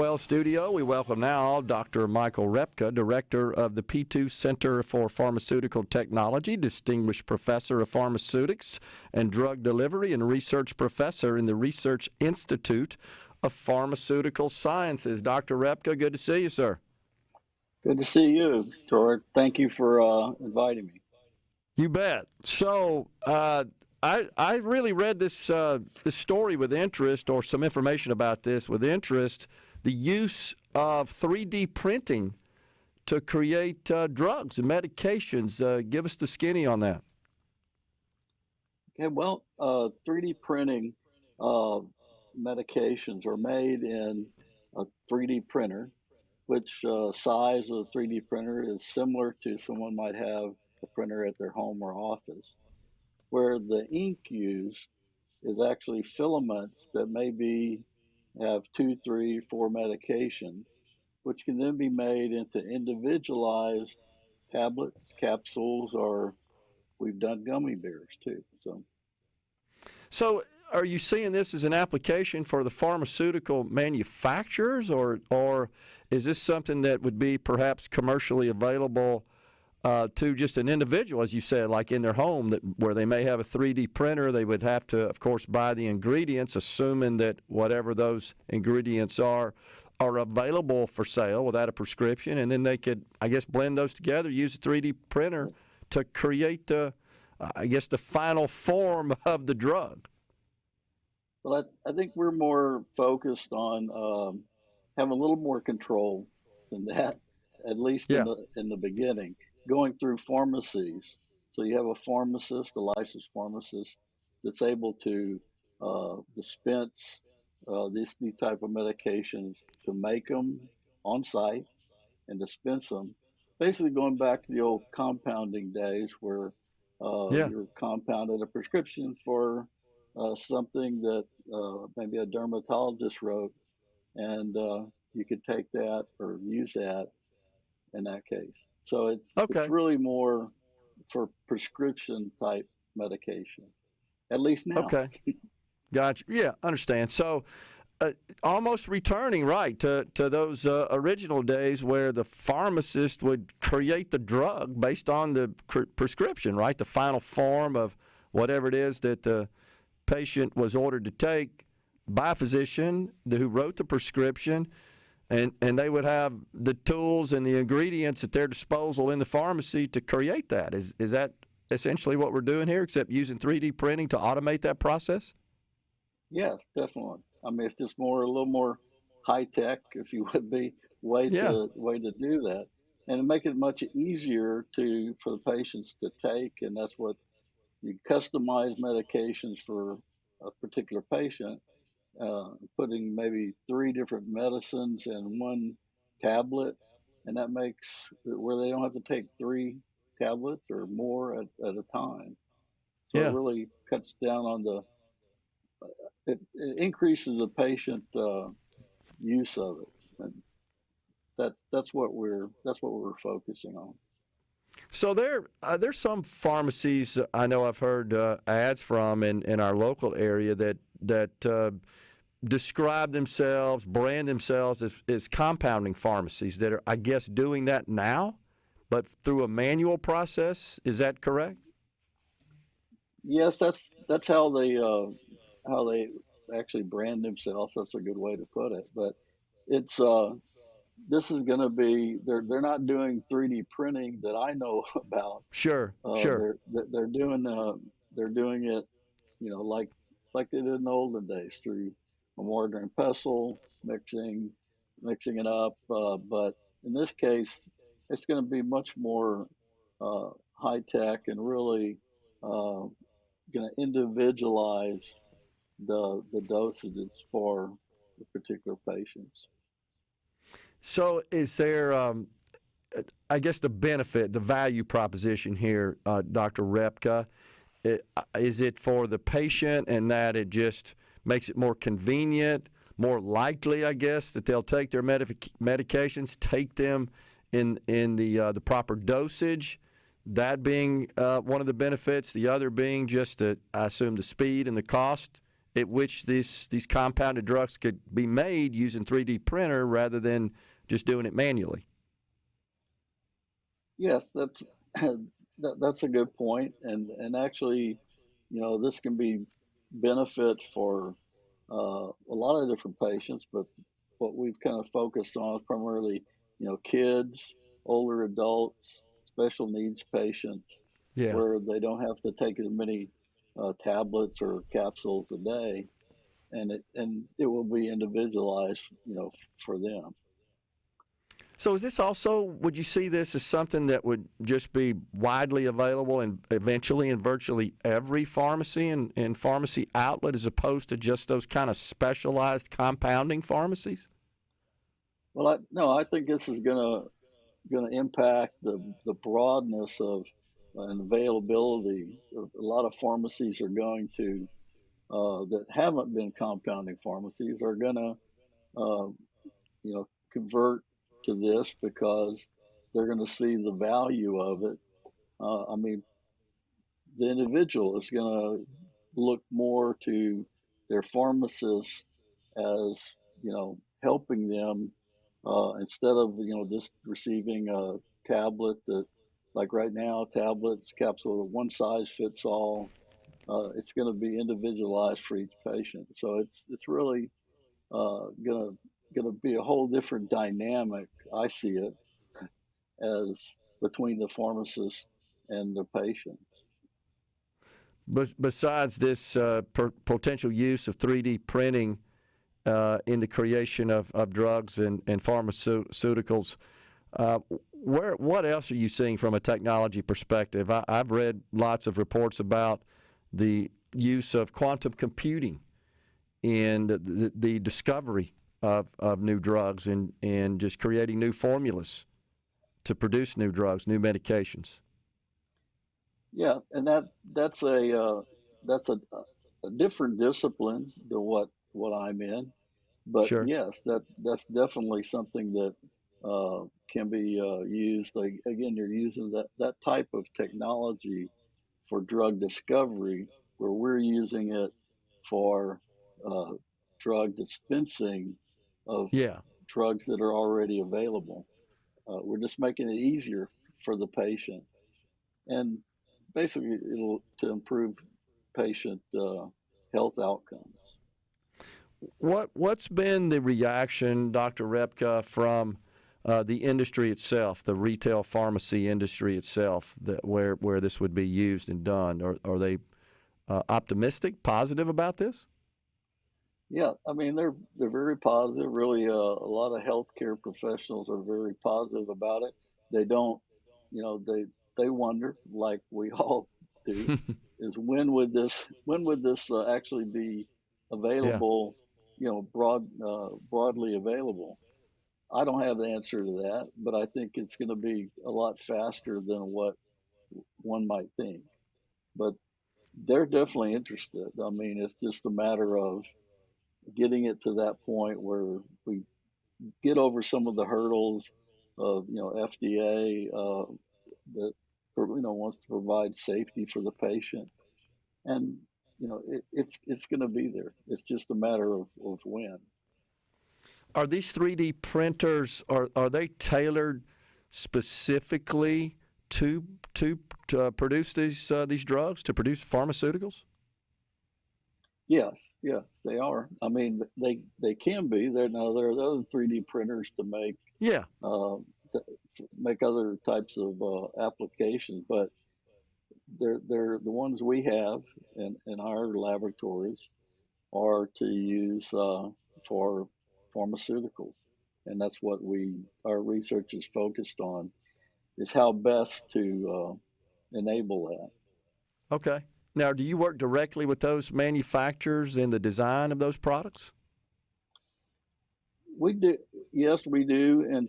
Well, studio, we welcome now Dr. Michael Repka, Director of the PII Center for Pharmaceutical Technology, Distinguished Professor of Pharmaceutics and Drug Delivery, and Research Professor in the Research Institute of Pharmaceutical Sciences. Dr. Repka, good to see you, sir. Good to see you, George. Thank you for inviting me. You bet. So, I really read this story with interest, or some information about this with interest. The use of 3D printing to create drugs and medications. Give us the skinny on that. Okay, well, 3D printing medications are made in a 3D printer, which size of the 3D printer is similar to someone might have a printer at their home or office, where the ink used is actually filaments that maybe have 2, 3, 4 medications, which can then be made into individualized tablets, capsules, or we've done gummy bears too. So are you seeing this as an application for the pharmaceutical manufacturers, or is this something that would be perhaps commercially available to just an individual, as you said, like in their home, where they may have a 3D printer? They would have to, of course, buy the ingredients, assuming that whatever those ingredients are available for sale without a prescription, and then they could, I guess, blend those together, use a 3D printer to create the final form of the drug. Well, I think we're more focused on having a little more control than that, at least in the beginning. Going through pharmacies. So you have a pharmacist, a licensed pharmacist, that's able to dispense these type of medications, to make them on site and dispense them. Basically going back to the old compounding days where you compounded a prescription for something that maybe a dermatologist wrote, and you could take that or use that in that case. So it's really more for prescription type medication, at least now. Okay, gotcha. Yeah, understand. So almost returning to those original days where the pharmacist would create the drug based on the prescription, right? The final form of whatever it is that the patient was ordered to take by a physician who wrote the prescription. And they would have the tools and the ingredients at their disposal in the pharmacy to create that. Is that essentially what we're doing here, except using 3D printing to automate that process? Yes, definitely. I mean, it's just a little more high tech, if you would be, way to do that, and make it much easier for the patients to take. And that's what you customize medications for a particular patient. Putting maybe 3 different medicines in one tablet, and that makes where they don't have to take 3 tablets or more at a time. So it really cuts down on it increases the patient use of it, and that's what we're focusing on. So there's some pharmacies I know I've heard ads from in our local area that describe themselves, brand themselves as compounding pharmacies that are, I guess, doing that now, but through a manual process. Is that correct? Yes, that's how they actually brand themselves. That's a good way to put it. But it's this is going to be they're not doing 3D printing that I know about. Sure. They're doing it, like they did in the olden days, through a mortar and pestle, mixing it up. But in this case, it's going to be much more high tech and really going to individualize the dosages for the particular patients. So is there, I guess, the benefit, the value proposition here, Dr. Repka, is it for the patient and that it just makes it more convenient, more likely, I guess, that they'll take their medications, take them in the proper dosage, that being one of the benefits, the other being just, I assume, the speed and the cost at which these compounded drugs could be made using 3D printer rather than just doing it manually. Yes, that's that's a good point, and actually, this can be benefit for a lot of different patients, but what we've kind of focused on is primarily, kids, older adults, special needs patients, Yeah. where they don't have to take as many tablets or capsules a day, and it will be individualized, for them. So is this also, would you see this as something that would just be widely available and eventually in virtually every pharmacy and pharmacy outlet as opposed to just those kind of specialized compounding pharmacies? Well, no, I think this is gonna impact the broadness of and availability. A lot of pharmacies are going to that haven't been compounding pharmacies are gonna uh, convert to this because they're going to see the value of it. I mean, the individual is going to look more to their pharmacist as helping them instead of just receiving a tablet that, like right now, tablets capsule one size fits all. It's going to be individualized for each patient, so it's really gonna be a whole different dynamic. I see it as between the pharmacist and the patient. Besides this potential use of 3D printing in the creation of drugs and pharmaceuticals, what else are you seeing from a technology perspective? I've read lots of reports about the use of quantum computing in the discovery of new drugs and just creating new formulas to produce new drugs, new medications. Yeah, and that's a different discipline than what I'm in. But Sure. yes, that's definitely something that can be used. Like, again, you're using that type of technology for drug discovery, where we're using it for uh, drug dispensing of Yeah. drugs that are already available. We're just making it easier for the patient, and basically it'll to improve patient health outcomes. What's been the reaction, Dr. Repka, from the industry itself, the retail pharmacy industry itself, where this would be used and done? Are they optimistic, positive about this? Yeah, I mean they're very positive. Really, a lot of healthcare professionals are very positive about it. They don't, they wonder, like we all do, is when would this actually be Yeah. available, broadly available. I don't have the answer to that, but I think it's going to be a lot faster than what one might think. But they're definitely interested. I mean, it's just a matter of getting it to that point where we get over some of the hurdles of FDA that wants to provide safety for the patient, and it's going to be there. It's just a matter of when. Are these 3D printers are they tailored specifically to to produce these drugs, to produce pharmaceuticals? Yes, yes, they are. I mean, they can be. There are other 3D printers to Yeah. uh, to make other types of applications, but they're the ones we have in our laboratories are to use for pharmaceuticals, and that's what our research is focused on, is how best to enable that. Okay. Now, do you work directly with those manufacturers in the design of those products? We do, yes, we do in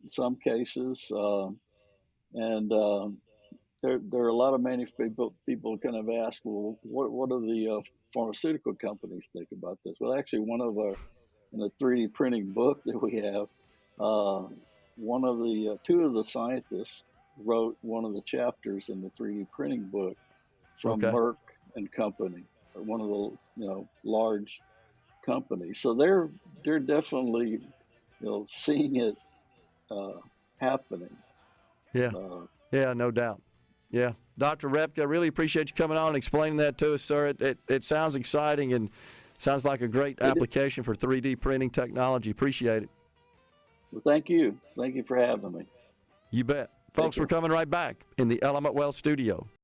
some cases, and there are a lot of people kind of ask, well, what do the pharmaceutical companies think about this? Well, actually, one of our in the 3D printing book that we have, uh, one of the two of the scientists wrote one of the chapters in the 3D printing book from Okay. Merck and Company. one of the large companies. So they're definitely seeing it happening. Yeah. Uh, Yeah, no doubt. Yeah. Dr. Repka, I really appreciate you coming on and explaining that to us, sir. It sounds exciting and sounds like a great application for 3D printing technology. Appreciate it. well, thank you. Thank you for having me. You bet. Folks, we're coming right back in the Element Well studio.